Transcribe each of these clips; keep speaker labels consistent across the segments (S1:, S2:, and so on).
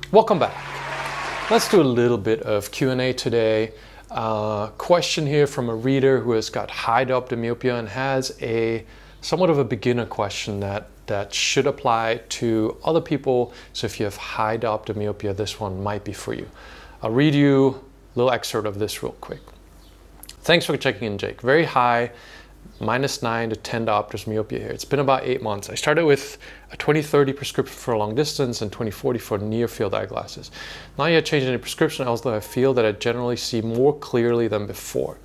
S1: Welcome back. Let's do a little bit of Q&A today. Question here from a reader who has got high diopter myopia and has a somewhat of a beginner question that should apply to other people. So if you have high diopter myopia, this one might be for you. I'll read you a little excerpt of this real quick. Thanks for checking in, Jake. Very high, -9 to 10 diopters myopia here. It's been about 8 months. I started with a 20/30 prescription for a long distance and 20/40 for near field eyeglasses. Not yet changed any prescription, although I feel that I generally see more clearly than before.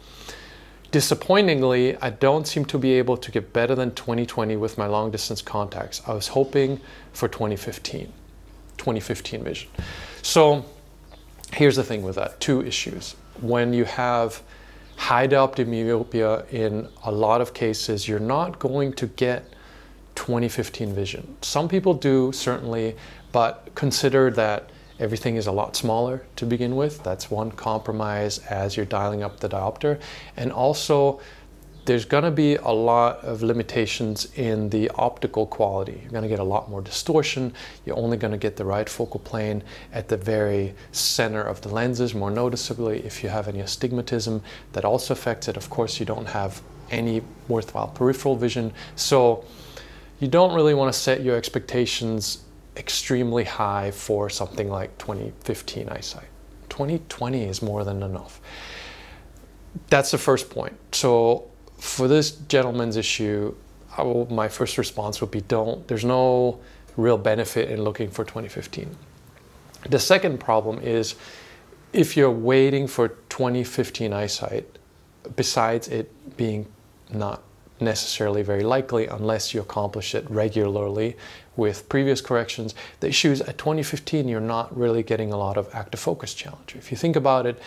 S1: Disappointingly, I don't seem to be able to get better than 20/20 with my long distance contacts. I was hoping for 2015 vision. So here's the thing with that, 2 issues. When you have high diopter myopia, in a lot of cases, you're not going to get 2015 vision. Some people do, certainly, but consider that everything is a lot smaller to begin with. That's one compromise as you're dialing up the diopter. And also, there's going to be a lot of limitations in the optical quality. You're going to get a lot more distortion. You're only going to get the right focal plane at the very center of the lenses, more noticeably. If you have any astigmatism, that also affects it. Of course, you don't have any worthwhile peripheral vision. So you don't really want to set your expectations extremely high for something like 2015 eyesight. 2020 is more than enough. That's the first point. So for this gentleman's issue, my first response would be there's no real benefit in looking for 2015. The second problem is if you're waiting for 2015 eyesight, besides it being not necessarily very likely unless you accomplish it regularly with previous corrections, the issue is at 2015 you're not really getting a lot of active focus challenge. If you think about it,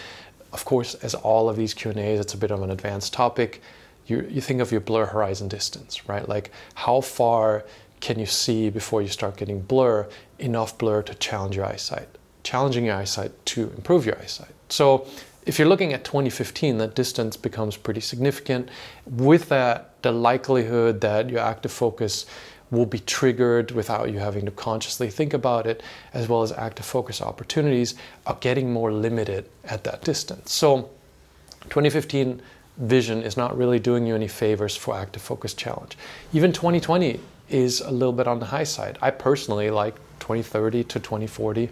S1: of course, as all of these Q&As, it's a bit of an advanced topic. You think of your blur horizon distance, right? Like how far can you see before you start getting blur, enough blur to challenge your eyesight, challenging your eyesight to improve your eyesight. So if you're looking at 2015, that distance becomes pretty significant. With that, the likelihood that your active focus will be triggered without you having to consciously think about it, as well as active focus opportunities, are getting more limited at that distance. So 2015 vision is not really doing you any favors for active focus challenge. Even 2020 is a little bit on the high side. I personally like 2030 to 2040,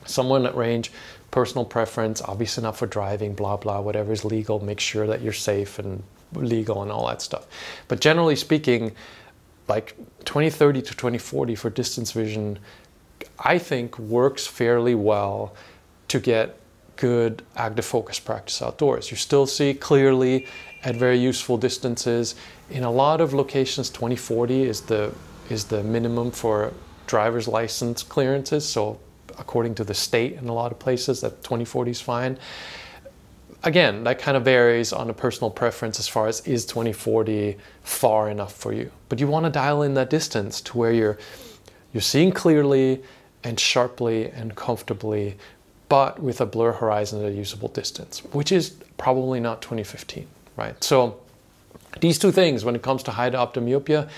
S1: somewhere in that range. Personal preference, obviously not for driving, blah, blah, whatever is legal, make sure that you're safe and legal and all that stuff. But generally speaking, like 2030 to 2040 for distance vision, I think works fairly well to get good active focus practice outdoors. You still see clearly at very useful distances. In a lot of locations, 2040 is the minimum for driver's license clearances. So according to the state in a lot of places, that 2040 is fine. Again, that kind of varies on a personal preference as far as is 2040 far enough for you. But you want to dial in that distance to where you're seeing clearly and sharply and comfortably, but with a blur horizon at a usable distance, which is probably not 2015, right? So these 2 things, when it comes to high diopter myopia,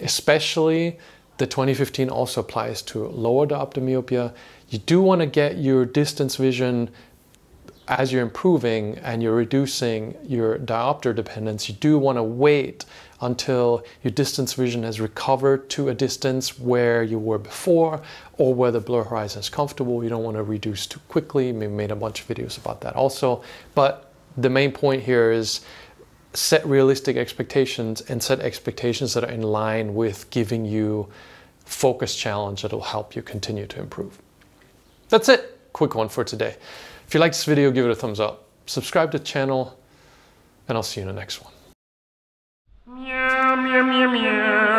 S1: especially the 2015 also applies to lower diopter myopia. You do want to get your distance vision as you're improving and you're reducing your diopter dependence. You do want to wait until your distance vision has recovered to a distance where you were before or where the blur horizon is comfortable. You don't want to reduce too quickly. We made a bunch of videos about that also. But the main point here is set realistic expectations and set expectations that are in line with giving you focus challenge that will help you continue to improve. That's it. Quick one for today. If you like this video, give it a thumbs up. Subscribe to the channel, and I'll see you in the next one.
S2: Meow, meow, meow, meow.